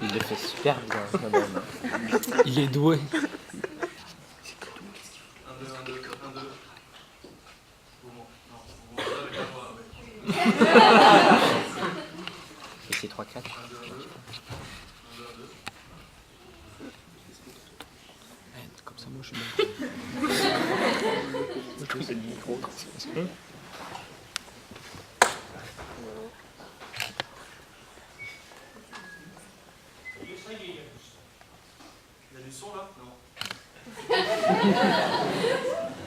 Il le fait super bien, madame. Il est doué. 1, 2, 1, 2, 1, 2. Bon, non, on va avec la voix, Et c'est 3, 4. 1, 2, 1, 2. 1, 2, 1, 2. Comme ça, moi, je suis bien. C'est le micro. Il y a du son là? Non.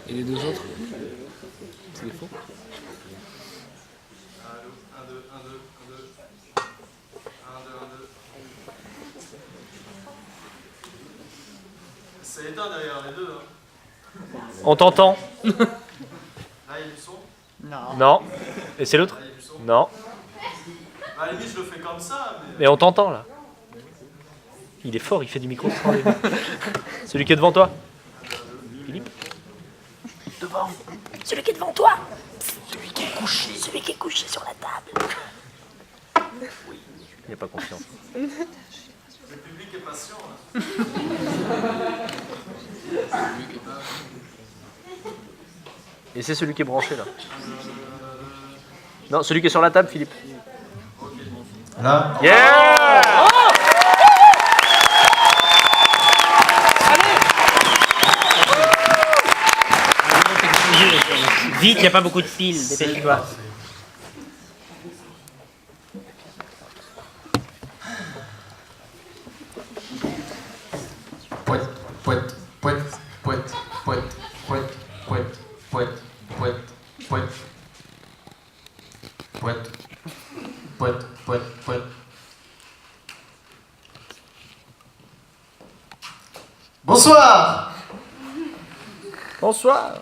Et les deux autres? C'est des faux? Allô, 1, 2, 1, 2, 1, 2. 1, 2, 1, 2. C'est éteint derrière les deux. Hein. On t'entend? Là, il y a du son. Non. Et c'est l'autre? Là, il y a du son. Non. Bah, à la limite, je le fais comme ça, mais. Mais on t'entend là. Il est fort, il fait du micro. Celui qui est devant toi? Philippe? Devant. Celui qui est devant toi. Celui qui est couché. Celui qui est couché sur la table. Il n'a pas confiance. Le public est patient. Là. Et c'est celui qui est branché là. Non, celui qui est sur la table, Philippe. Là. Yeah! Vite, il n'y a pas beaucoup de piles. Dépêche-toi. Poète, poète, poète, poète, poète, poète, poète, poète, poète, poète. Poète, poète, poète, poète. Bonsoir! Bonsoir.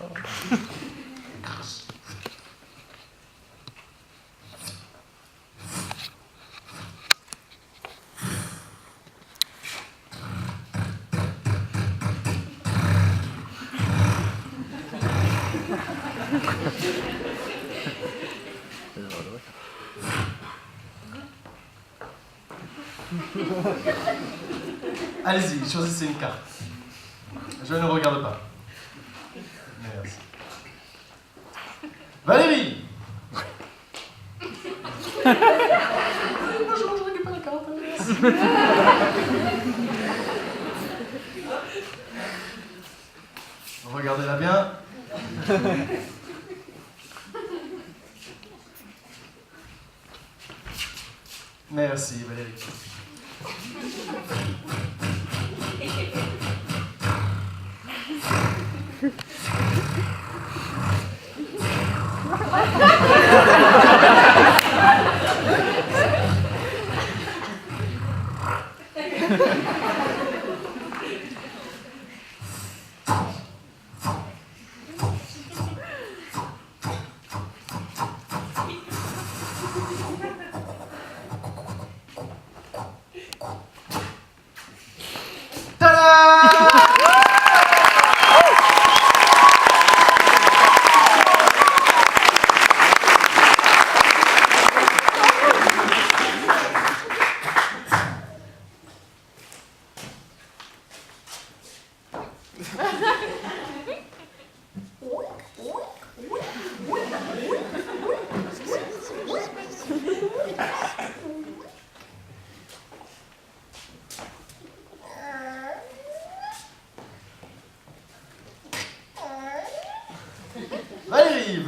Allez-y, choisissez une carte. Je ne regarde pas. Merci. Valérie! Bonjour, je récupère la carte. Merci. Regardez-la bien. Merci, Valérie.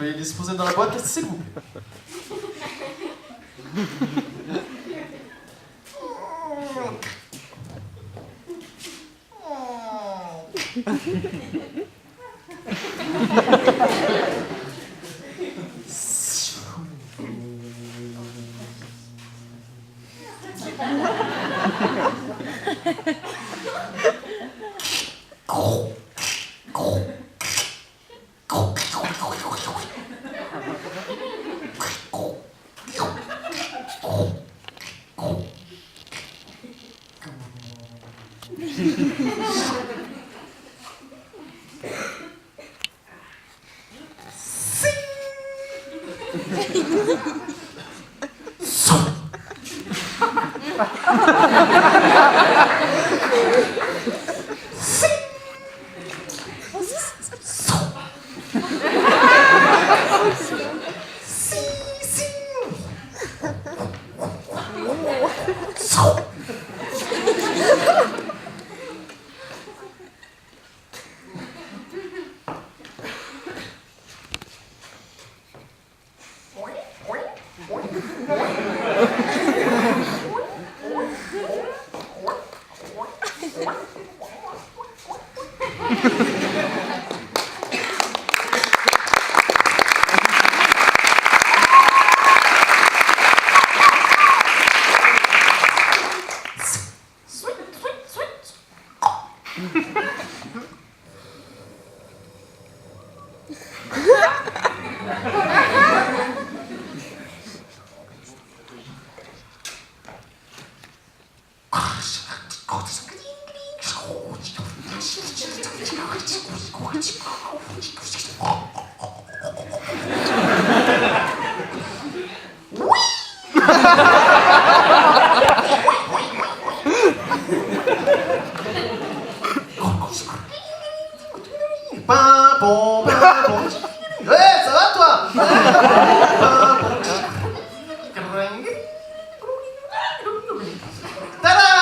les disposer dans la boîte, s'il vous plaît. Ouais, ça va toi? Tada!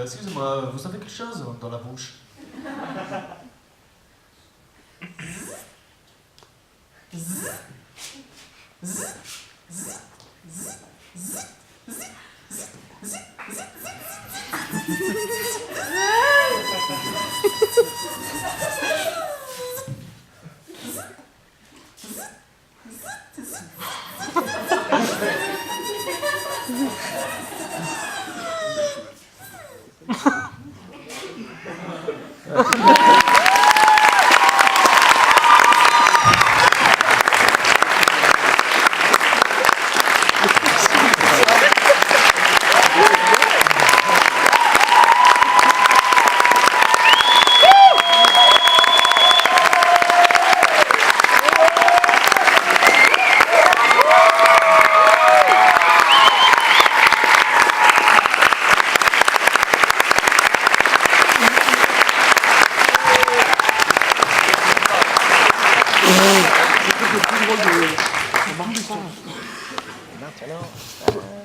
Excusez-moi, vous avez quelque chose dans la bouche?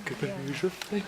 Que je fais